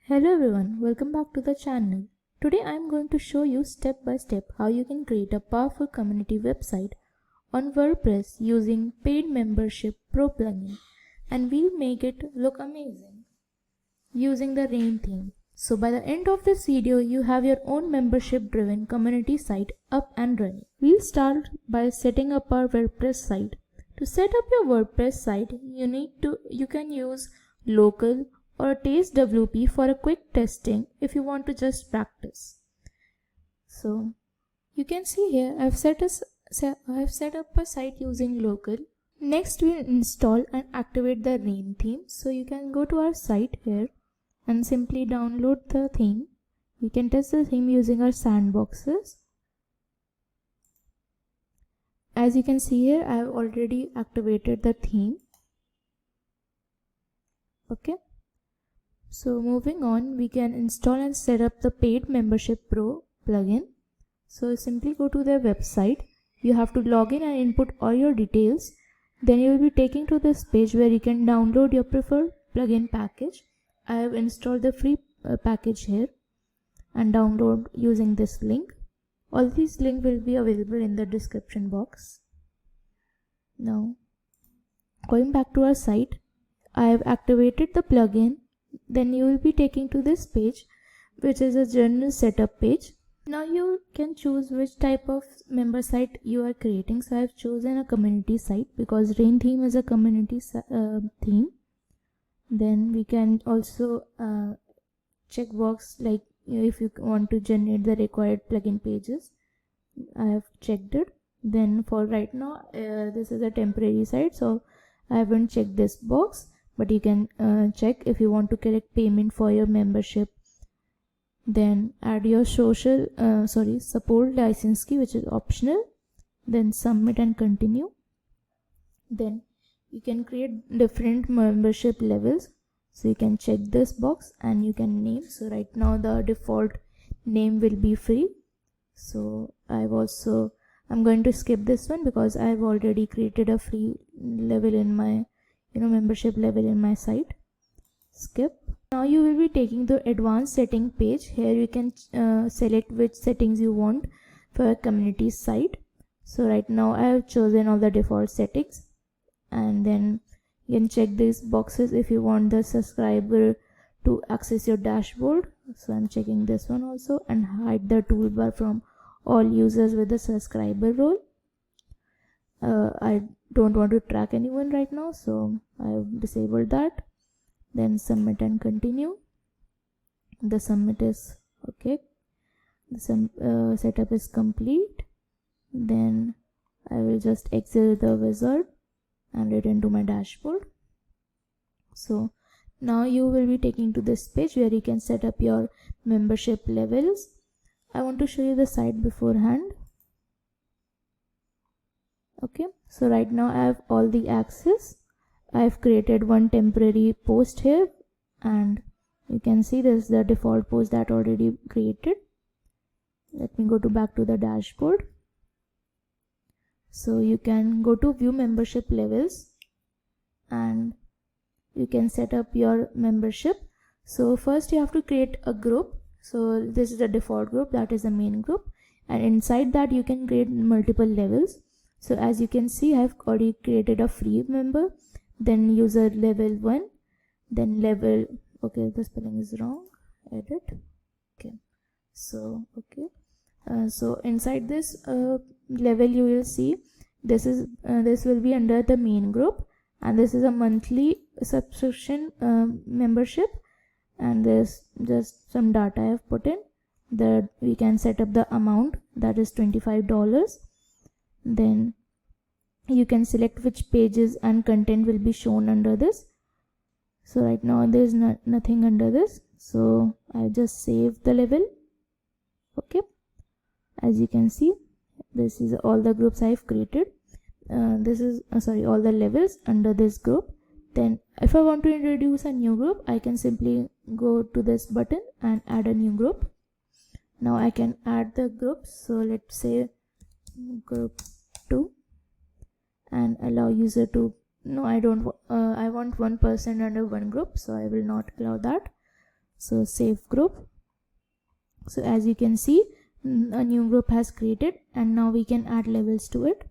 Hello everyone, welcome back to the channel. Today I am going to show you step by step how you can create a powerful community website on WordPress using paid membership pro plugin, and we'll make it look amazing using the Rain theme. So by the end of this video you have your own membership driven community site up and running. We'll start by setting up our WordPress site. To set up your WordPress site you can use local or taste WP for a quick testing if you want to just practice. So you can see here I have set up a site using local. Next we'll install and activate the Rain theme. So you can go to our site here and simply download the theme. You can test the theme using our sandboxes. As you can see here, I have already activated the theme. Okay. So moving on, we can install and set up the paid membership pro plugin. So simply go to their website. You have to log in and input all your details. Then you will be taken to this page where you can download your preferred plugin package. I have installed the free package here and download using this link. All these links will be available in the description box. Now, going back to our site, I have activated the plugin. Then you will be taken to this page, which is a general setup page. Now you can choose which type of member site you are creating. So I have chosen a community site because Rain theme is a community theme. Then we can also check box like if you want to generate the required plugin pages. I have checked it. Then for right now, this is a temporary site, so I haven't checked this box. But you can check if you want to collect payment for your membership. Then add your support license key, which is optional. Then submit and continue. Then you can create different membership levels. So you can check this box and you can name. So right now the default name will be free. So I'm going to skip this one because I've already created a free level in my membership level in my site. Skip. Now you will be taking the advanced setting page. Here you can select which settings you want for a community site. So right now I have chosen all the default settings, and then you can check these boxes if you want the subscriber to access your dashboard. So I'm checking this one also, and hide the toolbar from all users with the subscriber role. I don't want to track anyone right now, so I've disabled that. Then submit and continue. The submit is okay. The setup is complete. Then I will just exit the wizard and return to my dashboard. So now you will be taken to this page where you can set up your membership levels. I want to show you the site beforehand. Okay, so right now I have all the access. I have created one temporary post here, and you can see this is the default post that already created. Let me go back to the dashboard. So you can go to view membership levels and you can set up your membership. So first you have to create a group. So this is the default group, that is the main group, and inside that you can create multiple levels. So as you can see, I have already created a free member, then user level 1, then level, okay, the spelling is wrong, edit, okay, so okay, so inside this level you will see this will be under the main group, and this is a monthly subscription membership, and there's just some data I have put in that we can set up the amount, that is $25. Then you can select which pages and content will be shown under this. So right now there is nothing under this, so I just save the level. Okay, as you can see, this is all the groups I have created. This is all the levels under this group. Then if I want to introduce a new group, I can simply go to this button and add a new group. Now I can add the groups. So let's say group 2 and allow user to, no, I don't I want one person under one group, so I will not allow that. So save group. So as you can see, a new group has created, and now we can add levels to it.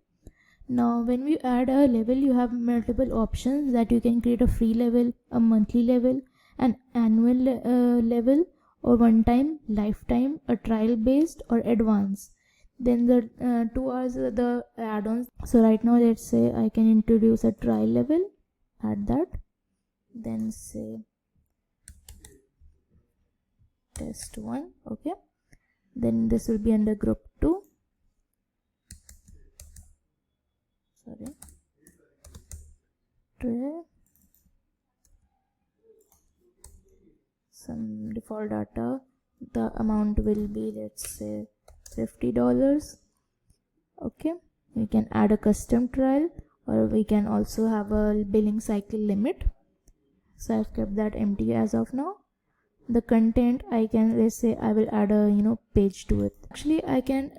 Now when we add a level, you have multiple options that you can create: a free level, a monthly level, an annual level, or one time, lifetime, a trial based, or advanced. Then the two are the add-ons. So right now let's say I can introduce a trial level, add that, then say test 1. Okay, then this will be under group 2. Sorry, try some default data. The amount will be, let's say, $50. Okay, we can add a custom trial, or we can also have a billing cycle limit. So I've kept that empty as of now. The content, I can, let's say I will add a page to it. Actually I can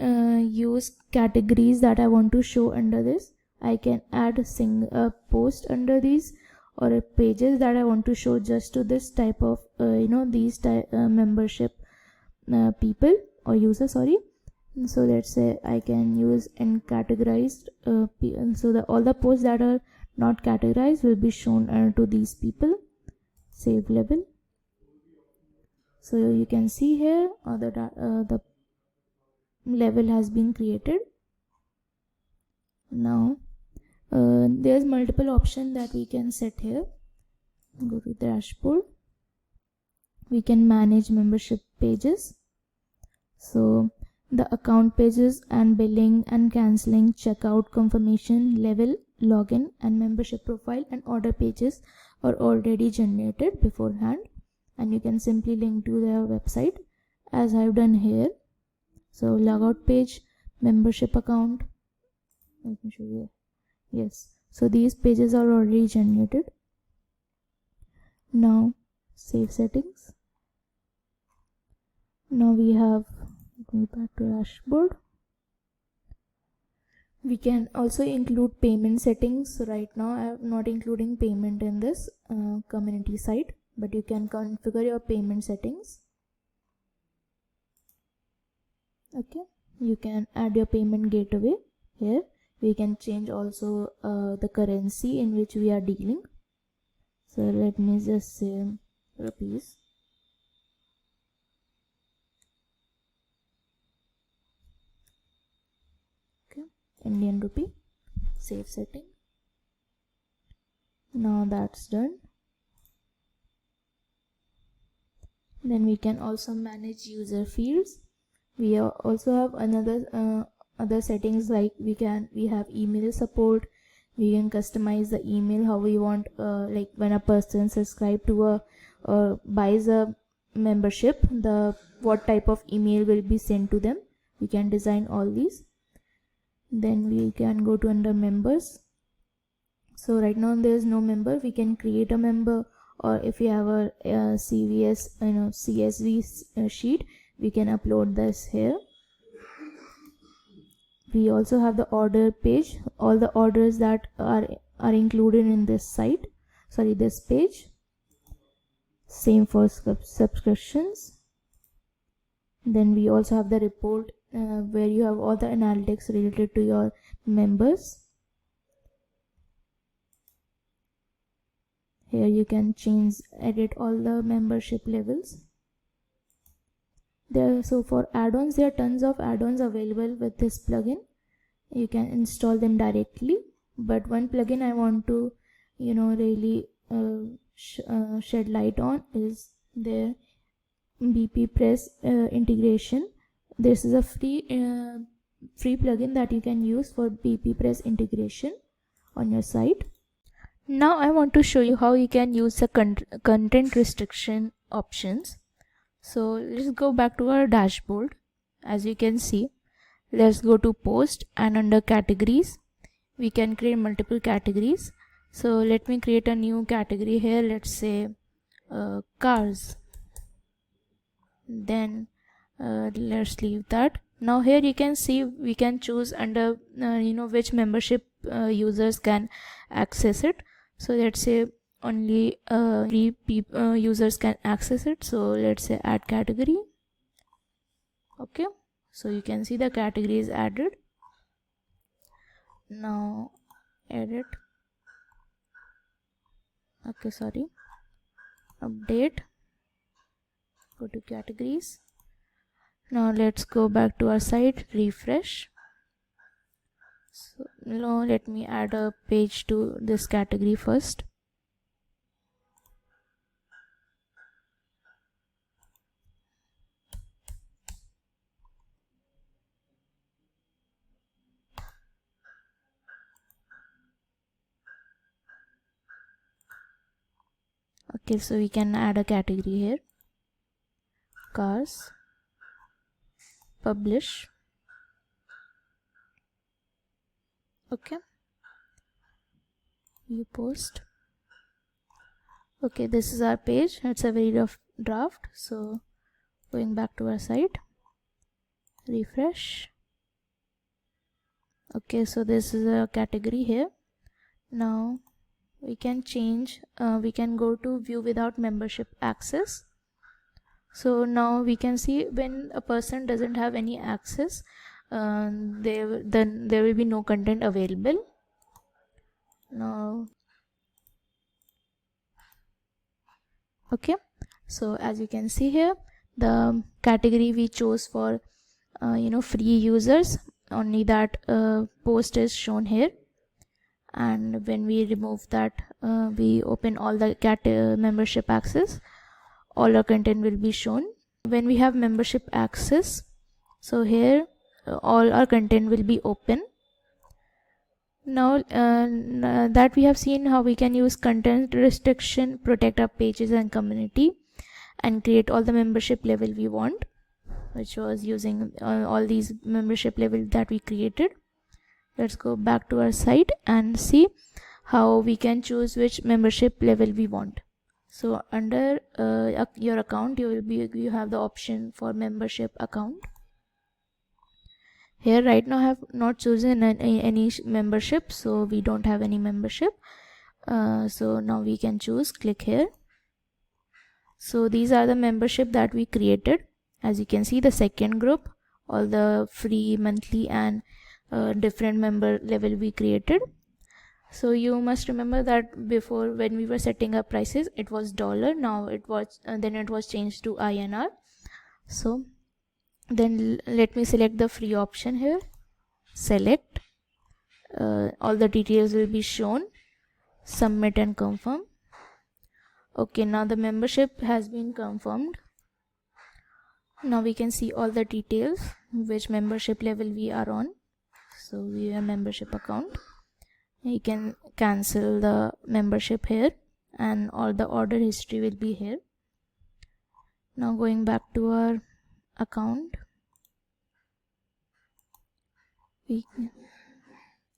use categories that I want to show under this. I can add a post under these, or pages that I want to show just to this type of these membership people or users, sorry. So let's say I can use in categorized so all the posts that are not categorized will be shown to these people. Save level. So you can see here the level has been created. Now there's multiple options that we can set here. Go to the dashboard. We can manage membership pages. So the account pages and billing and cancelling, checkout, confirmation, level, login, and membership profile and order pages are already generated beforehand, and you can simply link to their website as I've done here. So logout page, membership account, let me show you. Yes, so these pages are already generated. Now save settings. Now we have, go back to dashboard. We can also include payment settings. So right now I am not including payment in this community site, but you can configure your payment settings. Okay, you can add your payment gateway here. We can change also the currency in which we are dealing. So let me just say rupees. Okay, Indian rupee. Save setting. Now that's done. Then we can also manage user fields. We also have another other settings, like we have email support. We can customize the email how we want, like when a person subscribe to buys a membership, what type of email will be sent to them. We can design all these. Then we can go to under members. So right now there is no member. We can create a member, or if you have a CVS CSV sheet, we can upload this here. We also have the order page, all the orders that are included in this site, sorry, this page. Same for subscriptions. Then we also have the report where you have all the analytics related to your members. Here you can edit all the membership levels. So for add-ons, there are tons of add-ons available with this plugin. You can install them directly, but one plugin I want to really shed light on is their BP Press integration. This is a free plugin that you can use for BP Press integration on your site. Now I want to show you how you can use the content restriction options. So let's go back to our dashboard. As you can see, let's go to post, and under categories we can create multiple categories. So let me create a new category here. Let's say cars. Then let's leave that. Now here you can see we can choose under which membership users can access it. So let's say only users can access it. So let's say add category. Okay, so you can see the category is added. Now edit, okay, sorry, update, go to categories. Now let's go back to our site, refresh. So now let me add a page to this category first. Okay, so we can add a category here, cars, publish. Okay, you post. Okay, this is our page. It's a very rough draft. So going back to our site, refresh. Okay, so this is a category here. Now we can change, we can go to view without membership access. So now we can see when a person doesn't have any access, then there will be no content available. Now, okay, so as you can see here, the category we chose for free users, only that post is shown here. And when we remove that, we open all the membership access, all our content will be shown. When we have membership access, so here all our content will be open. Now that we have seen how we can use content restriction, protect our pages and community, and create all the membership level we want, which was using all these membership level that we created. Let's go back to our site and see how we can choose which membership level we want. So under your account, you have the option for membership account. Here right now I have not chosen any membership, so we don't have any membership. So now we can choose, click here. So these are the membership that we created. As you can see, the second group, all the free, monthly and different member level we created. So you must remember that before, when we were setting up prices, it was dollar. Now it was then it was changed to INR. So then let me select the free option here, select, all the details will be shown, submit and confirm. Okay, now the membership has been confirmed. Now we can see all the details, which membership level we are on. So we have membership account. You can cancel the membership here, and all the order history will be here. Now going back to our account, we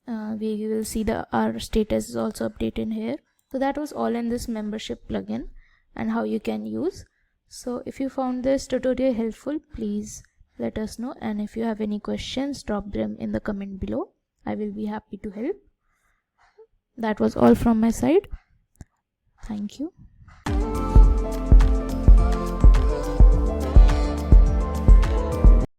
will see our status is also updated here. So that was all in this membership plugin and how you can use. So if you found this tutorial helpful, please let us know, and if you have any questions, drop them in the comment below. I will be happy to help. That was all from my side. Thank you.